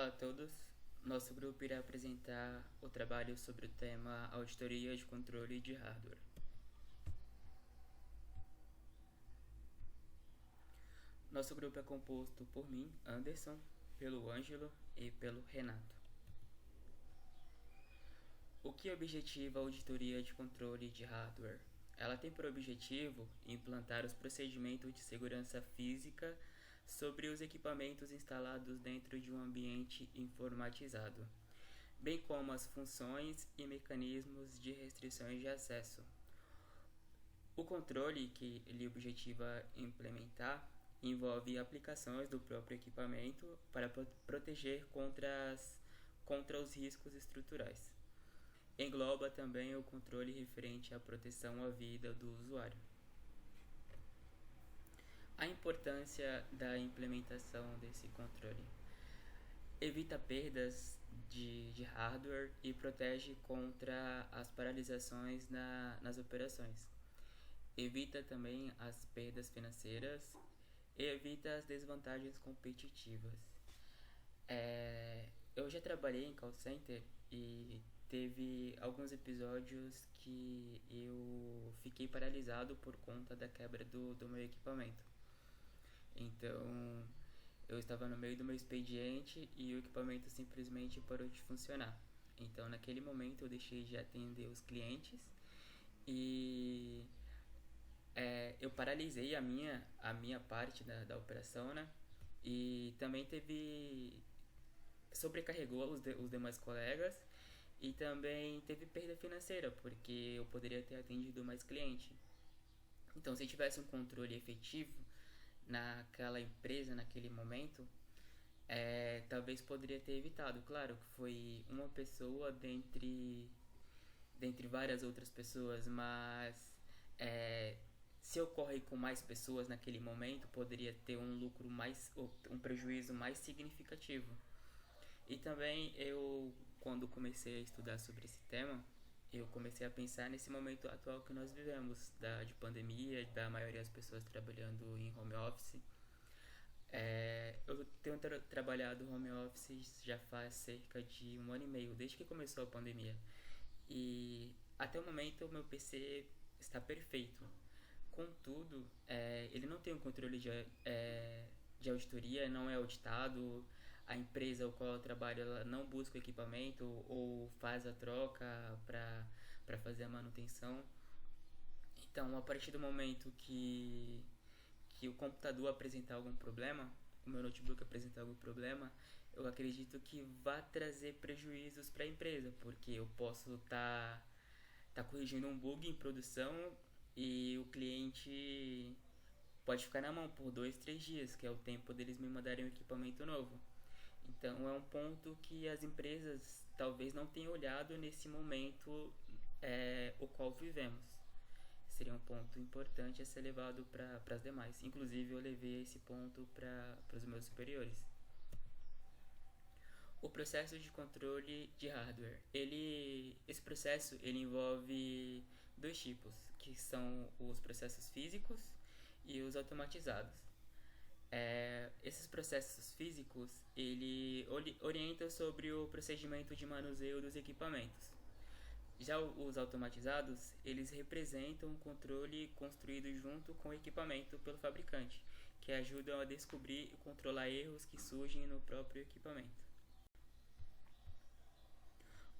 Olá a todos. Nosso grupo irá apresentar o trabalho sobre o tema Auditoria de Controle de Hardware. Nosso grupo é composto por mim, Anderson, pelo Ângelo e pelo Renato. O que objetiva a Auditoria de Controle de Hardware? Ela tem por objetivo implantar os procedimentos de segurança física sobre os equipamentos instalados dentro de um ambiente informatizado, bem como as funções e mecanismos de restrições de acesso. O controle que ele objetiva implementar envolve aplicações do próprio equipamento para proteger contra os riscos estruturais. Engloba também o controle referente à proteção à vida do usuário. A importância da implementação desse controle: evita perdas de hardware e protege contra as paralisações nas operações. Evita também as perdas financeiras e evita as desvantagens competitivas. Eu já trabalhei em call center e teve alguns episódios que eu fiquei paralisado por conta da quebra do meu equipamento. Então, eu estava no meio do meu expediente e o equipamento simplesmente parou de funcionar. Então, naquele momento, eu deixei de atender os clientes e eu paralisei a minha parte da operação, né? E também sobrecarregou os demais colegas e também teve perda financeira, porque eu poderia ter atendido mais cliente. Então, se tivesse um controle efetivo naquela empresa, naquele momento, talvez poderia ter evitado. Claro que foi uma pessoa dentre várias outras pessoas, mas se ocorre com mais pessoas naquele momento, poderia ter um prejuízo mais significativo. E também quando comecei a estudar sobre esse tema, eu comecei a pensar nesse momento atual que nós vivemos, de pandemia, da maioria das pessoas trabalhando em home office. Eu tenho trabalhado home office já faz cerca de 1 ano e meio, desde que começou a pandemia. E até o momento o meu PC está perfeito. Contudo, ele não tem um controle de auditoria, não é auditado. A empresa ao qual eu trabalho, ela não busca o equipamento ou faz a troca para fazer a manutenção. Então, a partir do momento que o computador apresentar algum problema, o meu notebook apresentar algum problema, eu acredito que vai trazer prejuízos para a empresa, porque eu posso tá corrigindo um bug em produção e o cliente pode ficar na mão por 2, 3 dias, que é o tempo deles me mandarem um equipamento novo. Então é um ponto que as empresas talvez não tenham olhado nesse momento o qual vivemos. Seria um ponto importante a ser levado para as demais. Inclusive eu levei esse ponto para os meus superiores. O processo de controle de hardware. Esse processo ele envolve dois tipos, que são os processos físicos e os automatizados. Esses processos físicos ele orientam sobre o procedimento de manuseio dos equipamentos. Já os automatizados, eles representam um controle construído junto com o equipamento pelo fabricante, que ajudam a descobrir e controlar erros que surgem no próprio equipamento.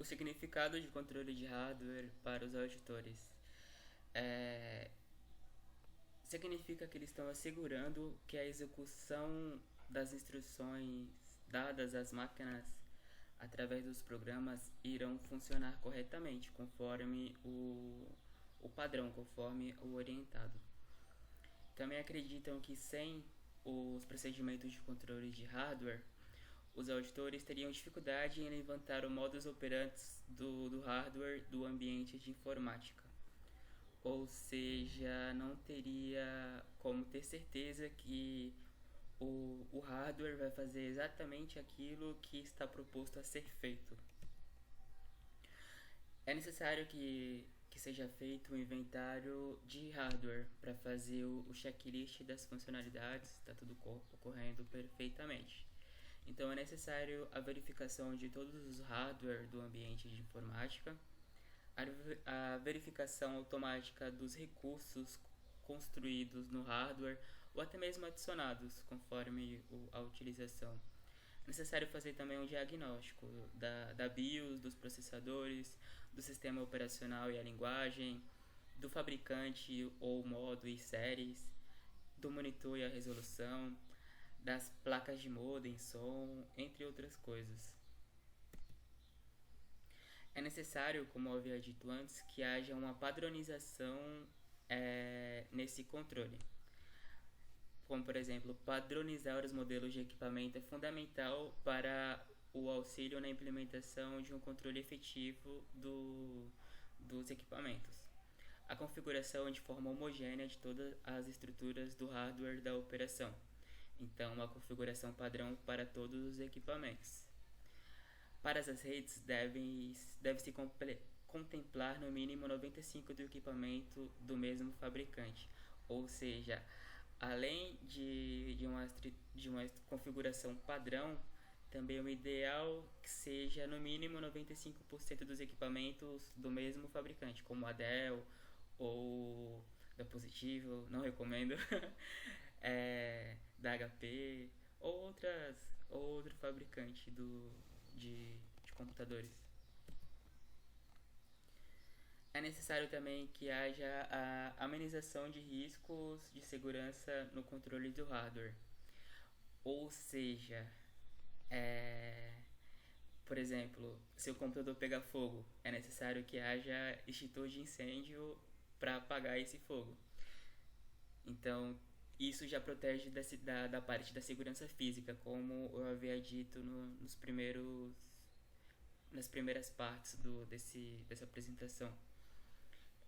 O significado de controle de hardware para os auditores significa que eles estão assegurando que a execução das instruções dadas às máquinas através dos programas irão funcionar corretamente, conforme o padrão, conforme o orientado. Também acreditam que sem os procedimentos de controle de hardware, os auditores teriam dificuldade em levantar o modus operandi do hardware do ambiente de informática. Ou seja, não teria como ter certeza que o hardware vai fazer exatamente aquilo que está proposto a ser feito. É necessário que seja feito um inventário de hardware para fazer o checklist das funcionalidades, está tudo ocorrendo perfeitamente. Então é necessário a verificação de todos os hardware do ambiente de informática, a verificação automática dos recursos construídos no hardware ou até mesmo adicionados conforme a utilização. É necessário fazer também um diagnóstico da BIOS, dos processadores, do sistema operacional e a linguagem, do fabricante ou modo e séries, do monitor e a resolução, das placas de modem, som, entre outras coisas. É necessário, como eu havia dito antes, que haja uma padronização nesse controle. Como, por exemplo, padronizar os modelos de equipamento é fundamental para o auxílio na implementação de um controle efetivo dos equipamentos. A configuração de forma homogênea de todas as estruturas do hardware da operação. Então, uma configuração padrão para todos os equipamentos. Para as redes, deve-se contemplar no mínimo 95 do equipamento do mesmo fabricante, ou seja, além de uma configuração padrão, também é o ideal que seja no mínimo 95% dos equipamentos do mesmo fabricante, como a Dell ou da Positivo, não recomendo, da HP ou outro fabricante de computadores. É necessário também que haja a amenização de riscos de segurança no controle do hardware. Ou seja, por exemplo, se o computador pegar fogo, é necessário que haja extintor de incêndio para apagar esse fogo. Então, isso já protege da parte da segurança física, como eu havia dito nas primeiras partes dessa apresentação,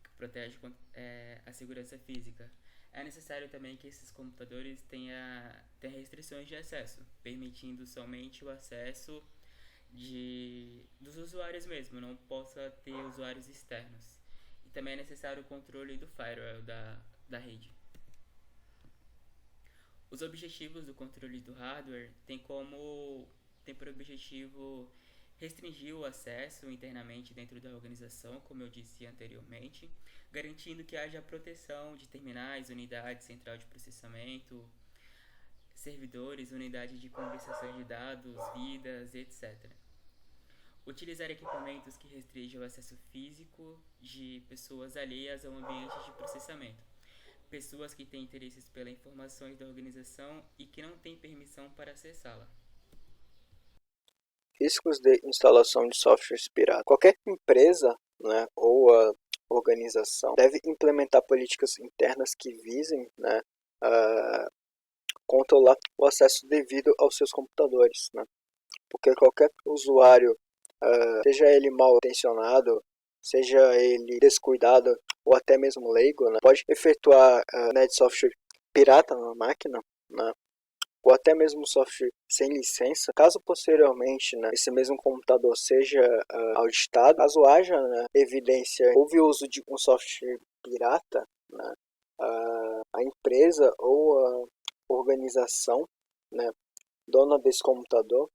que protege a segurança física. É necessário também que esses computadores tenham restrições de acesso, permitindo somente o acesso dos usuários mesmo, não possa ter usuários externos. E também é necessário o controle do firewall da rede. Os objetivos do controle do hardware têm por objetivo restringir o acesso internamente dentro da organização, como eu disse anteriormente, garantindo que haja proteção de terminais, unidades central de processamento, servidores, unidade de conversação de dados, vidas, etc. Utilizar equipamentos que restringam o acesso físico de pessoas alheias ao ambiente de processamento. Pessoas que têm interesses pelas informações da organização e que não têm permissão para acessá-la. Riscos de instalação de softwares pirata. Qualquer empresa, né, ou organização deve implementar políticas internas que visem, né, controlar o acesso devido aos seus computadores, né? Porque qualquer usuário, seja ele mal intencionado, seja ele descuidado ou até mesmo leigo, né, pode efetuar de software pirata na máquina, né, ou até mesmo software sem licença, caso posteriormente, né, esse mesmo computador seja auditado, caso haja, né, evidência, houve uso de um software pirata, né, a empresa ou a organização, né, dona desse computador,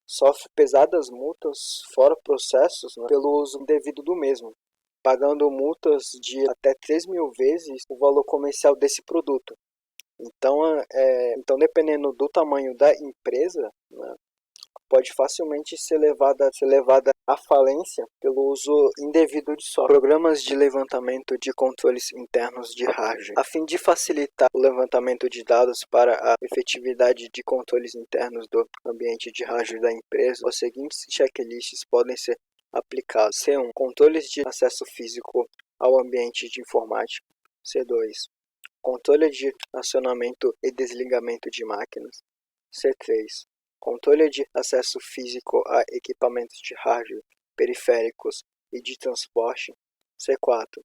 sofre pesadas multas, fora processos, né, pelo uso indevido do mesmo, pagando multas de até 3.000 vezes o valor comercial desse produto. Então, dependendo do tamanho da empresa, né, pode facilmente ser levada à falência pelo uso indevido de software. Programas de levantamento de controles internos de hardware. A fim de facilitar o levantamento de dados para a efetividade de controles internos do ambiente de hardware da empresa, os seguintes checklists podem ser aplicados. C1. Controles de acesso físico ao ambiente de informática. C2. Controle de acionamento e desligamento de máquinas. C3. Controle de acesso físico a equipamentos de hardware, periféricos e de transporte. C4.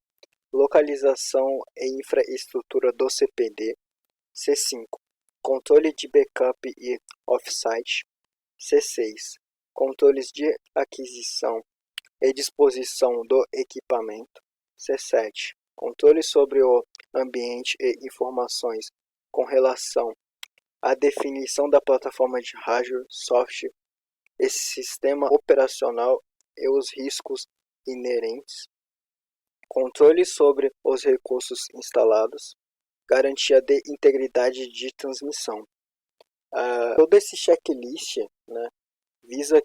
Localização e infraestrutura do CPD. C5. Controle de backup e offsite. C6. Controles de aquisição e disposição do equipamento. C7. Controle sobre o ambiente e informações com relação a definição da plataforma de hardware, software, esse sistema operacional e os riscos inerentes, controle sobre os recursos instalados, garantia de integridade de transmissão. Todo esse checklist, né, visa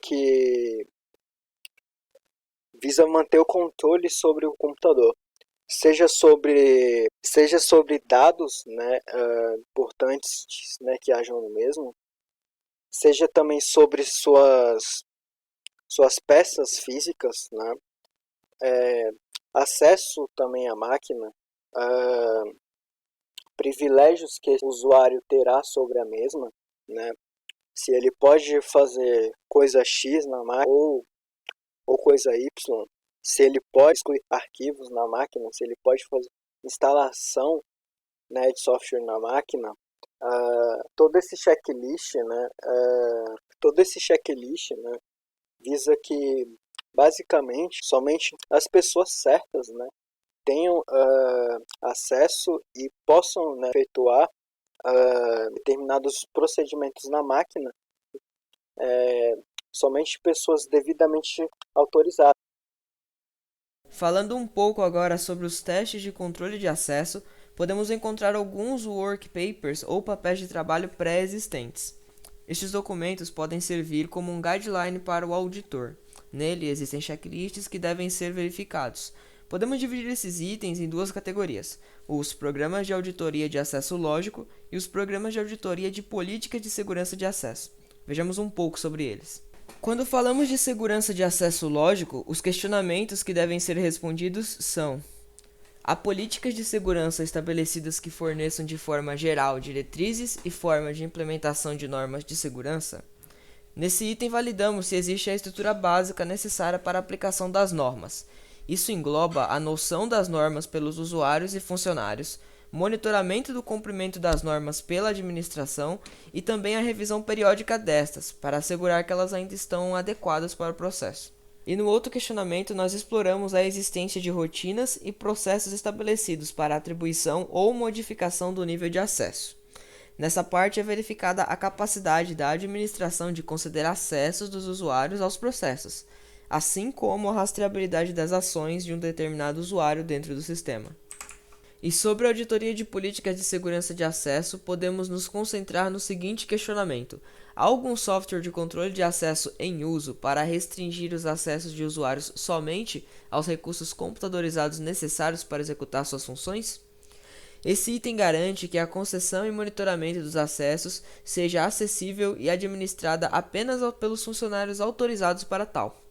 manter o controle sobre o computador, seja sobre dados, né, importantes, né, que hajam no mesmo, seja também sobre suas peças físicas, né, acesso também à máquina, privilégios que o usuário terá sobre a mesma, né, se ele pode fazer coisa X na máquina ou coisa Y, se ele pode excluir arquivos na máquina, se ele pode fazer instalação, né, de software na máquina, todo esse checklist, né, visa que basicamente somente as pessoas certas, né, tenham acesso e possam, né, efetuar determinados procedimentos na máquina, somente pessoas devidamente autorizadas. Falando um pouco agora sobre os testes de controle de acesso, podemos encontrar alguns work papers ou papéis de trabalho pré-existentes. Estes documentos podem servir como um guideline para o auditor. Nele existem checklists que devem ser verificados. Podemos dividir esses itens em duas categorias: os programas de auditoria de acesso lógico e os programas de auditoria de política de segurança de acesso. Vejamos um pouco sobre eles. Quando falamos de segurança de acesso lógico, os questionamentos que devem ser respondidos são: há políticas de segurança estabelecidas que forneçam de forma geral diretrizes e formas de implementação de normas de segurança? Nesse item validamos se existe a estrutura básica necessária para a aplicação das normas. Isso engloba a noção das normas pelos usuários e funcionários, monitoramento do cumprimento das normas pela administração e também a revisão periódica destas, para assegurar que elas ainda estão adequadas para o processo. E no outro questionamento nós exploramos a existência de rotinas e processos estabelecidos para atribuição ou modificação do nível de acesso. Nessa parte é verificada a capacidade da administração de conceder acessos dos usuários aos processos, assim como a rastreabilidade das ações de um determinado usuário dentro do sistema. E sobre a auditoria de políticas de segurança de acesso, podemos nos concentrar no seguinte questionamento: há algum software de controle de acesso em uso para restringir os acessos de usuários somente aos recursos computadorizados necessários para executar suas funções? Esse item garante que a concessão e monitoramento dos acessos seja acessível e administrada apenas pelos funcionários autorizados para tal.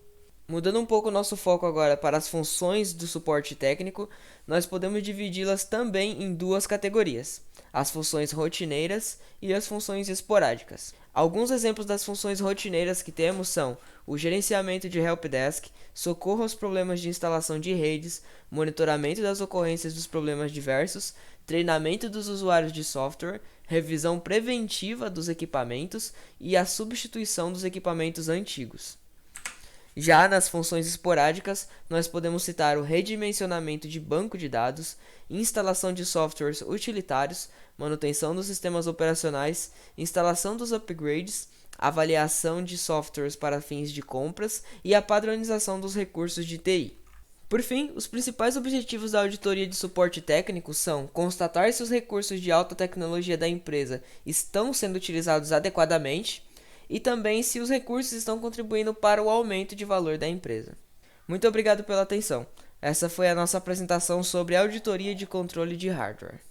Mudando um pouco o nosso foco agora para as funções do suporte técnico, nós podemos dividi-las também em duas categorias: as funções rotineiras e as funções esporádicas. Alguns exemplos das funções rotineiras que temos são o gerenciamento de helpdesk, socorro aos problemas de instalação de redes, monitoramento das ocorrências dos problemas diversos, treinamento dos usuários de software, revisão preventiva dos equipamentos e a substituição dos equipamentos antigos. Já nas funções esporádicas, nós podemos citar o redimensionamento de banco de dados, instalação de softwares utilitários, manutenção dos sistemas operacionais, instalação dos upgrades, avaliação de softwares para fins de compras e a padronização dos recursos de TI. Por fim, os principais objetivos da auditoria de suporte técnico são constatar se os recursos de alta tecnologia da empresa estão sendo utilizados adequadamente, e também se os recursos estão contribuindo para o aumento de valor da empresa. Muito obrigado pela atenção. Essa foi a nossa apresentação sobre auditoria de controle de hardware.